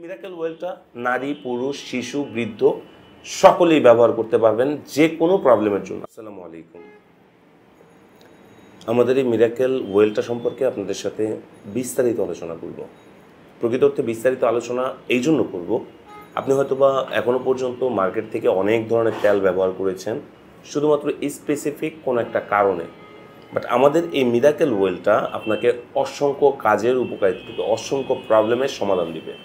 Miracle ওয়েলটা নারী, পুরুষ, শিশু, বৃদ্ধ সকলেই ব্যবহার করতে পারবেন যে কোনো প্রবলেমের জন্য। আসসালামু আলাইকুম। আমাদের এই মিরাকেল ওয়েলটা সম্পর্কে আপনাদের সাথে বিস্তারিত আলোচনা করব। প্রকৃত অর্থে বিস্তারিত আলোচনা এই জন্য করব, আপনি হয়তোবা এখনও পর্যন্ত মার্কেট থেকে অনেক ধরনের তেল ব্যবহার করেছেন শুধুমাত্র স্পেসিফিক কোনো একটা কারণে, বাট আমাদের এই মিরাকেল ওয়েলটা আপনাকে অসংখ্য কাজের উপকারিতা দেবে, অসংখ্য প্রবলেমের সমাধান দিবে।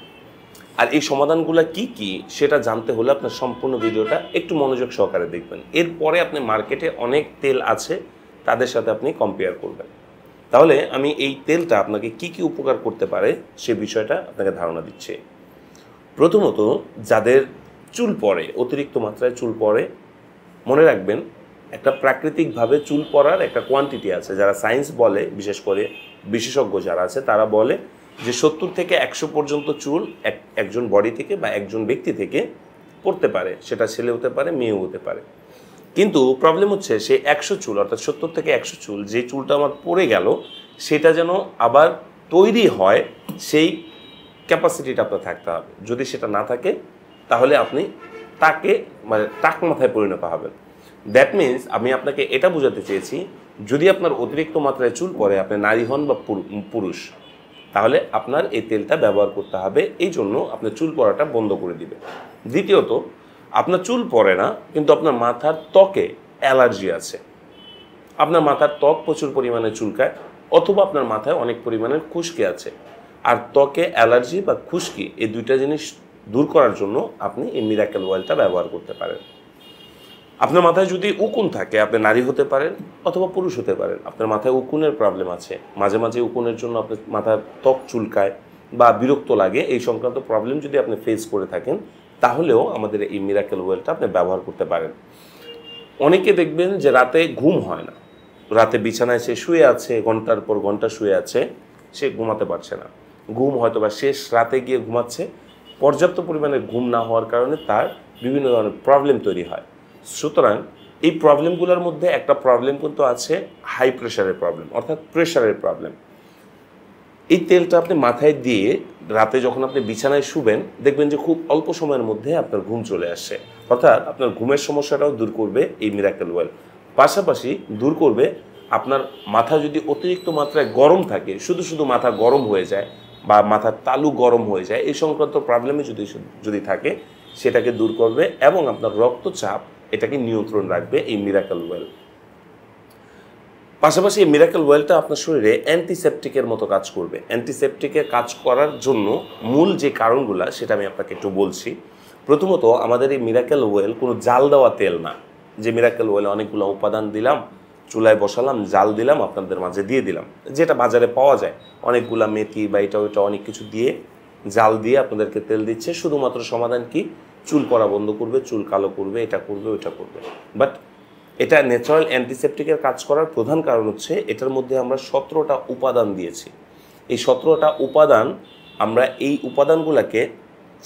আর এই সমাধানগুলো কি কি সেটা জানতে হলে আপনার সম্পূর্ণ ভিডিওটা একটু মনোযোগ সহকারে দেখবেন। এরপরে আপনি মার্কেটে অনেক তেল আছে, তাদের সাথে আপনি কম্পেয়ার করবেন। তাহলে আমি এই তেলটা আপনাকে কি কি উপকার করতে পারে সে বিষয়টা আপনাকে ধারণা দিচ্ছি। প্রথমত, যাদের চুল পড়ে, অতিরিক্ত মাত্রায় চুল পড়ে, মনে রাখবেন একটা প্রাকৃতিকভাবে চুল পড়ার একটা কোয়ান্টিটি আছে। যারা সায়েন্স বলে, বিশেষ করে বিশেষজ্ঞ যারা আছে তারা বলে যে 70 থেকে 100 পর্যন্ত চুল একজন বডি থেকে বা একজন ব্যক্তি থেকে পড়তে পারে, সেটা ছেলে হতে পারে, মেয়েও হতে পারে। কিন্তু প্রবলেম হচ্ছে সেই 100 চুল, অর্থাৎ 70 থেকে 100 চুল যে চুলটা আমার পড়ে গেল, সেটা যেন আবার তৈরি হয় সেই ক্যাপাসিটিটা আপনার থাকতে হবে। যদি সেটা না থাকে তাহলে আপনি তাকে টাক মাথায় পরিণত হবেন। দ্যাট মিনস আমি আপনাকে এটা বোঝাতে চেয়েছি, যদি আপনার অতিরিক্ত মাত্রায় চুল পড়ে, আপনি নারী হন বা পুরুষ, তাহলে আপনার এই তেলটা ব্যবহার করতে হবে। এই জন্য আপনার চুল পড়াটা বন্ধ করে দিবে। দ্বিতীয়ত, আপনার চুল পড়ে না কিন্তু আপনার মাথার ত্বকে অ্যালার্জি আছে, আপনার মাথার ত্বক প্রচুর পরিমাণে চুলকায়, অথবা আপনার মাথায় অনেক পরিমাণের খুশকি আছে। আর ত্বকে অ্যালার্জি বা খুশকি এই দুইটা জিনিস দূর করার জন্য আপনি এই মিরাকেল অয়েলটা ব্যবহার করতে পারেন। আপনার মাথায় যদি উকুন থাকে, আপনি নারী হতে পারেন অথবা পুরুষ হতে পারেন, আপনার মাথায় উকুনের প্রবলেম আছে, মাঝে মাঝে উকুনের জন্য আপনার মাথার ত্বক চুলকায় বা বিরক্ত লাগে, এই সংক্রান্ত প্রবলেম যদি আপনি ফেস করে থাকেন, তাহলেও আমাদের এই মিরাকেল অয়েলটা আপনি ব্যবহার করতে পারেন। অনেকে দেখবেন যে রাতে ঘুম হয় না, রাতে বিছানায় সে শুয়ে আছে, ঘন্টার পর ঘন্টা শুয়ে আছে, সে ঘুমাতে পারছে না। ঘুম হয়তো বা শেষ রাতে গিয়ে ঘুমাচ্ছে, পর্যাপ্ত পরিমাণে ঘুম না হওয়ার কারণে তার বিভিন্ন ধরনের প্রবলেম তৈরি হয়। সুতরাং এই প্রবলেমগুলোর মধ্যে একটা প্রবলেম কিন্তু আছে হাই প্রেশারের প্রবলেম, অর্থাৎ প্রেশারের প্রবলেম। এই তেলটা আপনি মাথায় দিয়ে রাতে যখন আপনি বিছানায় শুবেন, দেখবেন যে খুব অল্প সময়ের মধ্যে আপনার ঘুম চলে আসে, অর্থাৎ আপনার ঘুমের সমস্যাটাও দূর করবে এই মিরাকেল অয়েল। পাশাপাশি দূর করবে আপনার মাথা যদি অতিরিক্ত মাত্রায় গরম থাকে, শুধু শুধু মাথা গরম হয়ে যায় বা মাথার তালু গরম হয়ে যায়, এই সংক্রান্ত প্রবলেমে যদি থাকে সেটাকে দূর করবে এবং আপনার রক্তচাপ এটাকে নিয়ন্ত্রণ রাখবে এই মিরাকেল অয়েল। পাশাপাশি এই মিরাকেল অয়েলটা আপনার শরীরে অ্যান্টিসেপটিকের মতো কাজ করবে। অ্যান্টিসেপটিকের কাজ করার জন্য মূল যে কারণগুলো সেটা আমি আপনাকে একটু বলছি। প্রথমত, আমাদের এই মিরাকেল অয়েল কোনো জাল দেওয়া তেল না, যে মিরাকেল অয়েলে অনেকগুলো উপাদান দিলাম, চুলায় বসালাম, জাল দিলাম, আপনাদের মাঝে দিয়ে দিলাম, যেটা বাজারে পাওয়া যায়, অনেকগুলা মেথি বা এটা ওইটা অনেক কিছু দিয়ে জাল দিয়ে আপনাদেরকে তেল দিচ্ছে। শুধুমাত্র সমাধান কি? চুল পড়া বন্ধ করবে, চুল কালো করবে, এটা করবে, ওইটা করবে। বাট এটা ন্যাচারাল অ্যান্টিসেপটিকের কাজ করার প্রধান কারণ হচ্ছে এটার মধ্যে আমরা 17টা উপাদান দিয়েছি। এই 17টা উপাদান, আমরা এই উপাদানগুলোকে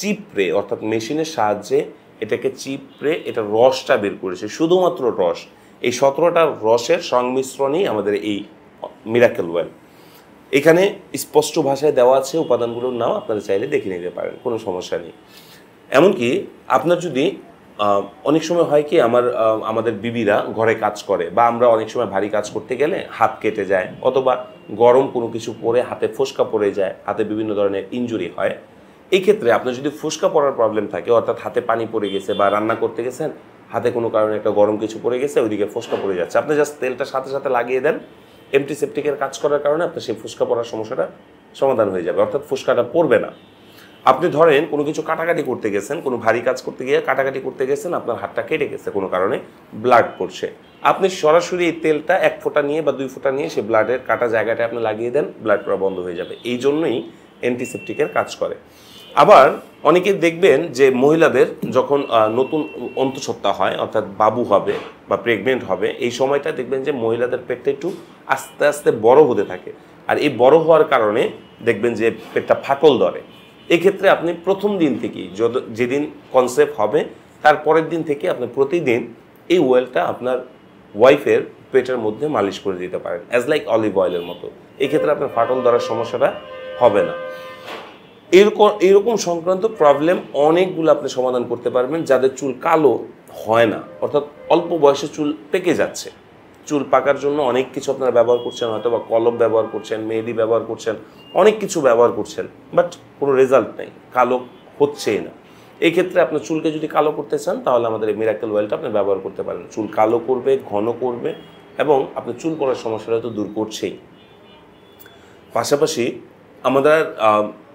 চিপড়ে, অর্থাৎ মেশিনের সাহায্যে এটাকে চিপড়ে এটা রসটা বের করেছে, শুধুমাত্র রস। এই 17টা রসের সংমিশ্রণই আমাদের এই মিরাকেল অয়েল। এখানে স্পষ্ট ভাষায় দেওয়া আছে উপাদানগুলোর নাম, আপনারা চাইলে দেখে নিতে পারেন, কোনো সমস্যা নেই। এমনকি আপনার যদি অনেক সময় হয় কি, আমাদের বিবিরা ঘরে কাজ করে বা আমরা অনেক সময় ভারী কাজ করতে গেলে হাত কেটে যায়, অথবা গরম কোনো কিছু পরে হাতে ফোস্কা পড়ে যায়, হাতে বিভিন্ন ধরনের ইনজুরি হয়। এই ক্ষেত্রে আপনার যদি ফোস্কা পড়ার প্রবলেম থাকে, অর্থাৎ হাতে পানি পড়ে গেছে বা রান্না করতে গেছেন, হাতে কোনো কারণে একটা গরম কিছু পড়ে গেছে, ওইদিকে ফোস্কা পড়ে যাচ্ছে, আপনি জাস্ট তেলটা সাথে সাথে লাগিয়ে দেন, অ্যান্টিসেপটিকের কাজ করার কারণে আপনার সেই ফোস্কা পড়ার সমস্যাটা সমাধান হয়ে যাবে, অর্থাৎ ফোস্কাটা পড়বে না। আপনি ধরেন কোনো কিছু কাটাকাটি করতে গেছেন, কোনো ভারী কাজ করতে গিয়ে কাটাকাটি করতে গেছেন, আপনার হাতটা কেটে গেছে, কোনো কারণে ব্লাড পড়ছে, আপনি সরাসরি এই তেলটা 1 ফোঁটা নিয়ে বা 2 ফোঁটা নিয়ে সেই ব্লাডের কাটা জায়গাটা আপনি লাগিয়ে দেন, ব্লাড পড়া বন্ধ হয়ে যাবে। এই জন্যই অ্যান্টিসেপটিকের কাজ করে। আবার অনেকে দেখবেন যে মহিলাদের যখন নতুন অন্তঃসত্ত্বা হয়, অর্থাৎ বাবু হবে বা প্রেগনেন্ট হবে, এই সময়টা দেখবেন যে মহিলাদের পেটটা একটু আস্তে আস্তে বড় হতে থাকে। আর এই বড় হওয়ার কারণে দেখবেন যে পেটটা ফাটল ধরে। এক্ষেত্রে আপনি প্রথম দিন থেকেই, যেদিন কনসেপ্ট হবে তার পরের দিন থেকে আপনি প্রতিদিন এই অয়েলটা আপনার ওয়াইফের পেটের মধ্যে মালিশ করে দিতে পারেন, অ্যাজ লাইক অলিভ অয়েলের মতো। এক্ষেত্রে আপনার ফাটল ধরার সমস্যাটা হবে না। এরকম সংক্রান্ত প্রবলেম অনেকগুলো আপনি সমাধান করতে পারবেন। যাদের চুল কালো হয় না, অর্থাৎ অল্প বয়সে চুল পেকে যাচ্ছে, চুল পাকার জন্য অনেক কিছু আপনারা ব্যবহার করছেন, হয়তো বা কলম ব্যবহার করছেন, মেহেদি ব্যবহার করছেন, অনেক কিছু ব্যবহার করছেন, বাট কোনো রেজাল্ট নেই, কালো হচ্ছেই না। এই ক্ষেত্রে আপনার চুলকে যদি কালো করতে চান তাহলে আমাদের এই মিরাকেল অয়েলটা আপনি ব্যবহার করতে পারেন। চুল কালো করবে, ঘন করবে এবং আপনার চুল পড়ার সমস্যাটা তো দূর করছেই। পাশাপাশি আমাদের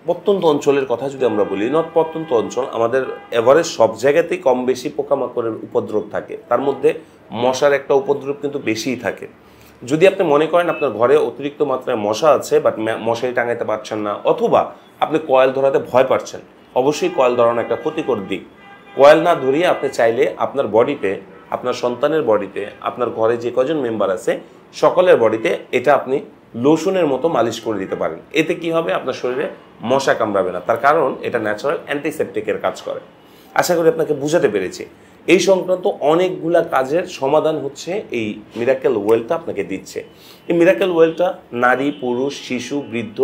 প্রত্যন্ত অঞ্চলের কথা যদি আমরা বলি, নট প্রত্যন্ত অঞ্চল, আমাদের এভারেজ সব জায়গাতেই কম বেশি পোকামাকড়ের উপদ্রব থাকে। তার মধ্যে মশার একটা উপদ্রব কিন্তু বেশিই থাকে। যদি আপনি মনে করেন আপনার ঘরে অতিরিক্ত মাত্রায় মশা আছে বাট মশারি টাঙাইতে পারছেন না, অথবা আপনি কয়েল ধরাতে ভয় পাচ্ছেন, অবশ্যই কয়েল ধরানো একটা ক্ষতিকর দিক। কয়েল না ধরিয়ে আপনি চাইলে আপনার বডিতে, আপনার সন্তানের বডিতে, আপনার ঘরে যে কজন মেম্বার আছে সকলের বডিতে এটা আপনি লোশনের মতো মালিশ করে দিতে পারেন। এতে কি হবে, আপনার শরীরে মশা কামড়াবে না। তার কারণ এটা ন্যাচারাল অ্যান্টিসেপটিকের কাজ করে। আশা করি আপনাকে বুঝাতে পেরেছি। এই সংক্রান্ত অনেকগুলা কাজের সমাধান হচ্ছে এই মিরাকেল ওয়েলটা আপনাকে দিচ্ছে। এই মিরাকেল ওয়েলটা নারী, পুরুষ, শিশু, বৃদ্ধ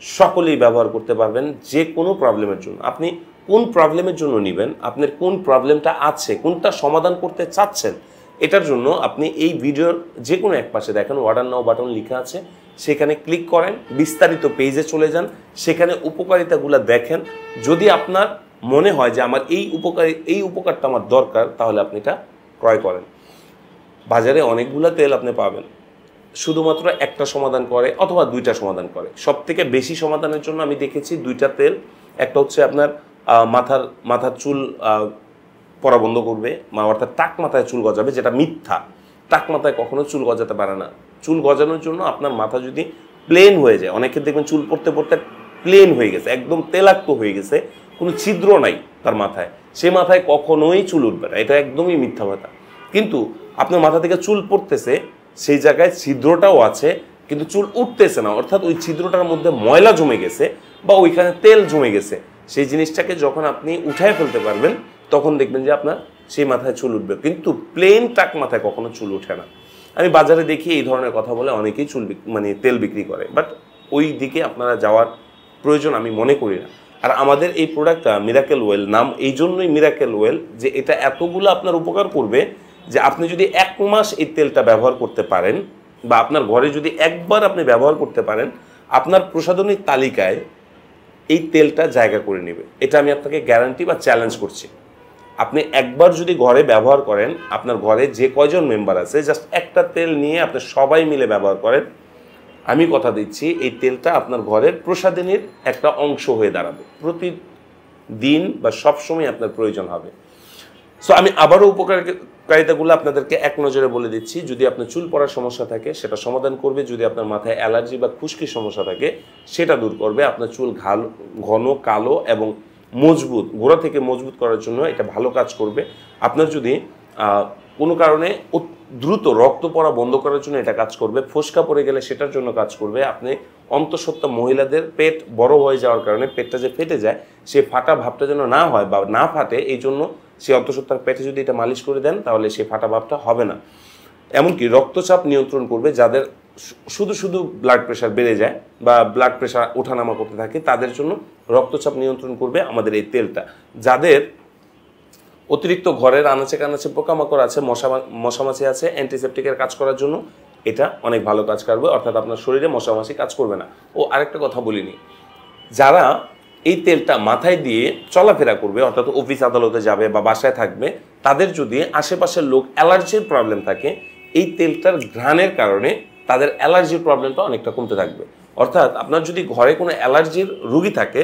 সকলেই ব্যবহার করতে পারবেন যে কোনো প্রবলেমের জন্য। আপনি কোন প্রবলেমের জন্য নেবেন, আপনার কোন প্রবলেমটা আছে, কোনটা সমাধান করতে চাচ্ছেন, এটার জন্য আপনি এই ভিডিওর যে কোনো এক পাশে দেখেন অর্ডার নাও বাটন লেখা আছে, সেখানে ক্লিক করেন, বিস্তারিত পেজে চলে যান, সেখানে উপকারিতাগুলো দেখেন। যদি আপনার মনে হয় যে আমার এই উপকারটা আমার দরকার, তাহলে আপনি এটা ক্রয় করেন। বাজারে অনেকগুলো তেল আপনি পাবেন, শুধুমাত্র একটা সমাধান করে অথবা দুইটা সমাধান করে। সব থেকে বেশি সমাধানের জন্য আমি দেখেছি দুইটা তেল। একটা হচ্ছে আপনার মাথার চুল পড়া বন্ধ করবে, অর্থাৎ টাক মাথায় চুল গজাবে, যেটা মিথ্যা। টাক মাথায় কখনো চুল গজাতে পারে না। চুল গজানোর জন্য আপনার মাথা যদি প্লেন হয়ে যায়, অনেকে দেখবেন চুল পড়তে পড়তে প্লেন হয়ে গেছে, একদম তেলাক্ত হয়ে গেছে, কোনো ছিদ্র নাই তার মাথায়, সে মাথায় কখনোই চুল উঠবে না, এটা একদমই মিথ্যা কথা। কিন্তু আপনার মাথা থেকে চুল পড়তেছে, সেই জায়গায় ছিদ্রটাও আছে কিন্তু চুল উঠতেছে না, অর্থাৎ ওই ছিদ্রটার মধ্যে ময়লা জমে গেছে বা ওইখানে তেল জমে গেছে। সেই জিনিসটাকে যখন আপনি উঠায় ফেলতে পারবেন তখন দেখবেন যে আপনার সেই মাথায় চুল উঠবে, কিন্তু প্লেন টাক মাথায় কখনো চুল ওঠে না। আমি বাজারে দেখি এই ধরনের কথা বলে অনেকেই তেল বিক্রি করে, বাট ওই দিকে আপনারা যাওয়ার প্রয়োজন আমি মনে করি না। আর আমাদের এই প্রোডাক্টটা মিরাকেল ওয়েল, নাম এই জন্যই মিরাকেল ওয়েল যে এটা এতগুলো আপনার উপকার করবে যে আপনি যদি 1 মাস এই তেলটা ব্যবহার করতে পারেন বা আপনার ঘরে যদি একবার আপনি ব্যবহার করতে পারেন, আপনার প্রসাধনীর তালিকায় এই তেলটা জায়গা করে নেবে। এটা আমি আপনাকে গ্যারান্টি বা চ্যালেঞ্জ করছি। আপনি একবার যদি ঘরে ব্যবহার করেন, আপনার ঘরে যে কয়জন মেম্বার আছে জাস্ট একটা তেল নিয়ে আপনি সবাই মিলে ব্যবহার করেন, আমি কথা দিচ্ছি এই তেলটা আপনার ঘরের প্রসাধনীর একটা অংশ হয়ে দাঁড়াবে। প্রতিদিন বা সবসময় আপনার প্রয়োজন হবে। সো আমি আবারও উপকারিতাগুলো আপনাদেরকে এক নজরে বলে দিচ্ছি। যদি আপনার চুল পড়ার সমস্যা থাকে সেটা সমাধান করবে, যদি আপনার মাথায় অ্যালার্জি বা খুশকির সমস্যা থাকে সেটা দূর করবে, আপনার চুল ঘন, কালো এবং মজবুত, গোড়া থেকে মজবুত করার জন্য এটা ভালো কাজ করবে। আপনার যদি কোনো কারণে দ্রুত রক্ত পড়া বন্ধ করার জন্য এটা কাজ করবে, ফোসকা পড়ে গেলে সেটার জন্য কাজ করবে। আপনি অন্তঃসত্ত্বা মহিলাদের পেট বড় হয়ে যাওয়ার কারণে পেটটা যে ফেটে যায়, সেই ফাটা ভাবটা যেন না হয় বা না ফাটে, এই জন্য সেই অন্তঃসত্ত্বার পেটে যদি এটা মালিশ করে দেন তাহলে সেই ফাটা ভাবটা হবে না। এমনকি রক্তচাপ নিয়ন্ত্রণ করবে, যাদের শুধু ব্লাড প্রেশার বেড়ে যায় বা ব্লাড প্রেশার ওঠানামা করতে থাকে তাদের জন্য রক্তচাপ নিয়ন্ত্রণ করবে আমাদের এই তেলটা। যাদের অতিরিক্ত ঘরের আনাচে কানাচে পোকামাকড় আছে, মশামাছি আছে, অ্যান্টিসেপটিকের কাজ করার জন্য এটা অনেক ভালো কাজ করবে, অর্থাৎ আপনার শরীরে মশামাছি কাজ করবে না। ও আরেকটা কথা বলিনি, যারা এই তেলটা মাথায় দিয়ে চলাফেরা করবে, অর্থাৎ অফিস আদালতে যাবে বা বাসায় থাকবে, তাদের যদি আশেপাশের লোক অ্যালার্জির প্রবলেম থাকে, এই তেলটার ঘ্রাণের কারণে তাদের অ্যালার্জির প্রবলেমটা অনেকটা কমতে থাকবে। অর্থাৎ আপনার যদি ঘরে কোনো অ্যালার্জির রোগী থাকে,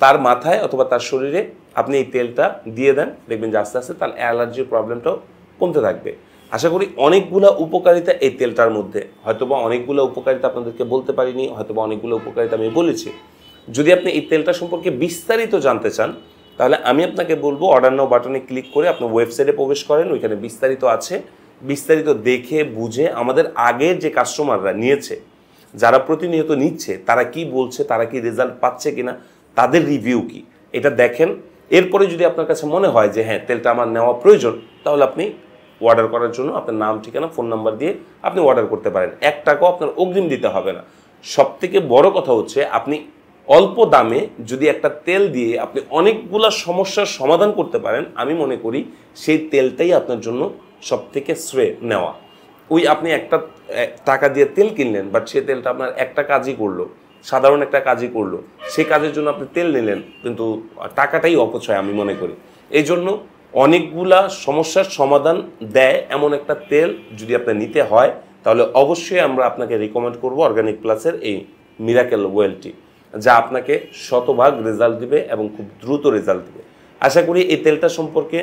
তার মাথায় অথবা তার শরীরে আপনি এই তেলটা দিয়ে দেন, দেখবেন যে আস্তে আস্তে তার অ্যালার্জির প্রবলেমটাও কমতে থাকবে। আশা করি অনেকগুলো উপকারিতা এই তেলটার মধ্যে, হয়তোবা অনেকগুলো উপকারিতা আপনাদেরকে বলতে পারিনি, হয়তোবা অনেকগুলো উপকারিতা আমি বলেছি। যদি আপনি এই তেলটা সম্পর্কে বিস্তারিত জানতে চান তাহলে আমি আপনাকে বলবো অর্ডার নাও বাটনে ক্লিক করে আপনি ওয়েবসাইটে প্রবেশ করেন, ওইখানে বিস্তারিত আছে, বিস্তারিত দেখে বুঝে আমাদের আগের যে কাস্টমাররা নিয়েছে, যারা প্রতিনিয়ত নিচ্ছে, তারা কি বলছে, তারা কি রেজাল্ট পাচ্ছে কিনা, তাদের রিভিউ কি, এটা দেখেন। এরপরে যদি আপনার কাছে মনে হয় যে হ্যাঁ তেলটা আমার নেওয়া প্রয়োজন, তাহলে আপনি অর্ডার করার জন্য আপনার নাম, ঠিকানা, ফোন নাম্বার দিয়ে আপনি অর্ডার করতে পারেন। 1 টাকাও আপনার অগ্রিম দিতে হবে না। সবথেকে বড় কথা হচ্ছে আপনি অল্প দামে যদি একটা তেল দিয়ে আপনি অনেকগুলা সমস্যার সমাধান করতে পারেন, আমি মনে করি সেই তেলটাই আপনার জন্য সব থেকে শ্রেয় নেওয়া। ওই আপনি একটা টাকা দিয়ে তেল কিনলেন, বাট সেই তেলটা আপনার একটা কাজই করলো, সাধারণ একটা কাজই করলো, সেই কাজের জন্য আপনি তেল নিলেন, কিন্তু টাকাটাই অপচয় আমি মনে করি। এই জন্য অনেকগুলা সমস্যার সমাধান দেয় এমন একটা তেল যদি আপনার নিতে হয়, তাহলে অবশ্যই আমরা আপনাকে রিকমেন্ড করব অর্গানিক প্লাসের এই মিরাকেল ওয়েলটি, যা আপনাকে শতভাগ রেজাল্ট দিবে এবং খুব দ্রুত রেজাল্ট দিবে। আশা করি এই তেলটা সম্পর্কে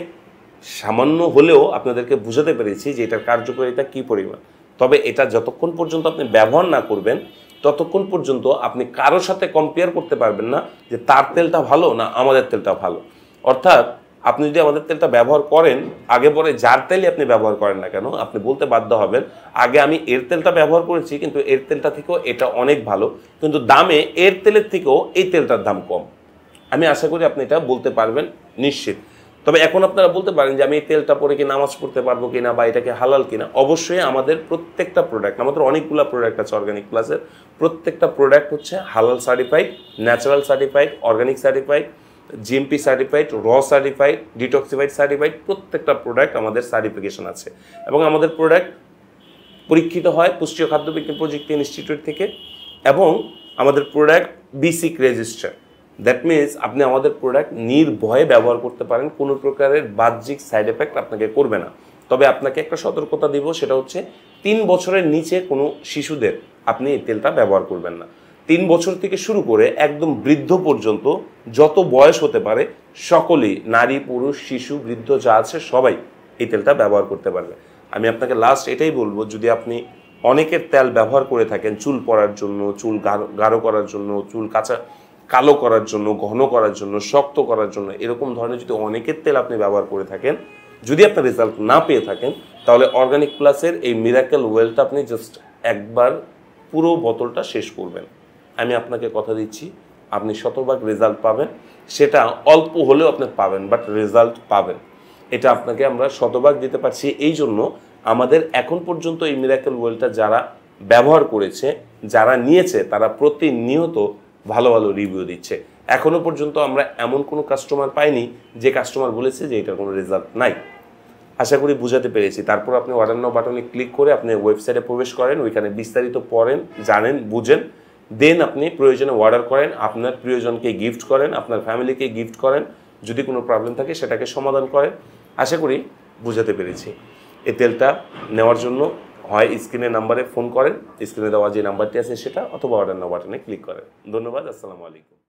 সামান্য হলেও আপনাদেরকে বুঝাতে পেরেছি যে এটার কার্যকারিতা কী পরিমাণ। তবে এটা যতক্ষণ পর্যন্ত আপনি ব্যবহার না করবেন, ততক্ষণ পর্যন্ত আপনি কারোর সাথে কম্পেয়ার করতে পারবেন না যে তার তেলটা ভালো না আমাদের তেলটা ভালো। অর্থাৎ আপনি যদি আমাদের তেলটা ব্যবহার করেন, আগে পরে যার তেলই আপনি ব্যবহার করেন না কেন, আপনি বলতে বাধ্য হবেন আগে আমি এর তেলটা ব্যবহার করেছি, কিন্তু এর তেলটা থেকেও এটা অনেক ভালো, কিন্তু দামে এর তেলের থেকেও এই তেলটার দাম কম। আমি আশা করি আপনি এটা বলতে পারবেন নিশ্চিত। তবে এখন আপনারা বলতে পারেন যে আমি এই তেলটা পরে কি নামাজ পড়তে পারবো কিনা, বা এটাকে হালাল কিনা। অবশ্যই আমাদের প্রত্যেকটা প্রোডাক্ট, আমাদের অনেকগুলো প্রোডাক্ট আছে অর্গানিক প্লাসের, প্রত্যেকটা প্রোডাক্ট হচ্ছে হালাল certified, natural certified, organic certified, GMP certified, র সার্টিফাইড, ডিটক্সিফাইড সার্টিফাইড। প্রত্যেকটা প্রোডাক্ট আমাদের সার্টিফিকেশন আছে এবং আমাদের প্রোডাক্ট পরীক্ষিত হয় পুষ্টি ও খাদ্য বিজ্ঞান প্রযুক্তি ইনস্টিটিউট থেকে, এবং আমাদের product BSCIC register. That means আপনি আমাদের প্রোডাক্ট নির্ভয়ে ব্যবহার করতে পারেন, কোনো প্রকারের বাহ্যিক সাইড এফেক্ট আপনাকে করবে না। তবে আপনাকে একটা সতর্কতা দিব, সেটা হচ্ছে 3 বছরের নিচে কোনো শিশুদের আপনি এই তেলটা ব্যবহার করবেন না। 3 বছর থেকে শুরু করে একদম বৃদ্ধ পর্যন্ত যত বয়স হতে পারে সকলেই, নারী পুরুষ শিশু বৃদ্ধ যা আছে সবাই এই তেলটা ব্যবহার করতে পারবে। আমি আপনাকে লাস্ট এটাই বলবো, যদি আপনি অনেকের তেল ব্যবহার করে থাকেন চুল পড়ার জন্য, চুল গাঢ় করার জন্য, চুল কালো করার জন্য, ঘন করার জন্য, শক্ত করার জন্য, এরকম ধরনের যদি অনেকের তেল আপনি ব্যবহার করে থাকেন, যদি আপনার রেজাল্ট না পেয়ে থাকেন, তাহলে অর্গানিক প্লাসের এই মিরাকেল ওয়েলটা আপনি জাস্ট একবার পুরো বোতলটা শেষ করবেন। আমি আপনাকে কথা দিচ্ছি আপনি শতভাগ রেজাল্ট পাবেন। সেটা অল্প হলেও আপনি পাবেন, বাট রেজাল্ট পাবেন। এটা আপনাকে আমরা শতভাগ দিতে পারছি। এই জন্য আমাদের এখন পর্যন্ত এই মিরাকেল ওয়েলটা যারা ব্যবহার করেছে, যারা নিয়েছে, তারা প্রতিনিয়ত ভালো ভালো রিভিউ দিচ্ছে। এখনো পর্যন্ত আমরা এমন কোনো কাস্টমার পাইনি যে কাস্টমার বলেছে যে এটার কোনো রেজাল্ট নাই। আশা করি বুঝাতে পেরেছি। তারপর আপনি অর্ডার নাও বাটনে ক্লিক করে আপনি ওয়েবসাইটে প্রবেশ করেন, ওইখানে বিস্তারিত পড়েন, জানেন, বুঝেন, দেন আপনি প্রয়োজনে অর্ডার করেন, আপনার প্রিয়জনকে গিফট করেন, আপনার ফ্যামিলিকে গিফট করেন, যদি কোনো প্রবলেম থাকে সেটাকে সমাধান করেন। আশা করি বুঝাতে পেরেছি। এই তেলটা নেওয়ার জন্য হয় স্ক্রিনের নাম্বারে ফোন করেন, স্ক্রিনে দেওয়া যে নাম্বারটি আছে সেটা, অথবা অর্ডার নাও বাটনে ক্লিক করেন। ধন্যবাদ। আসসালামু আলাইকুম।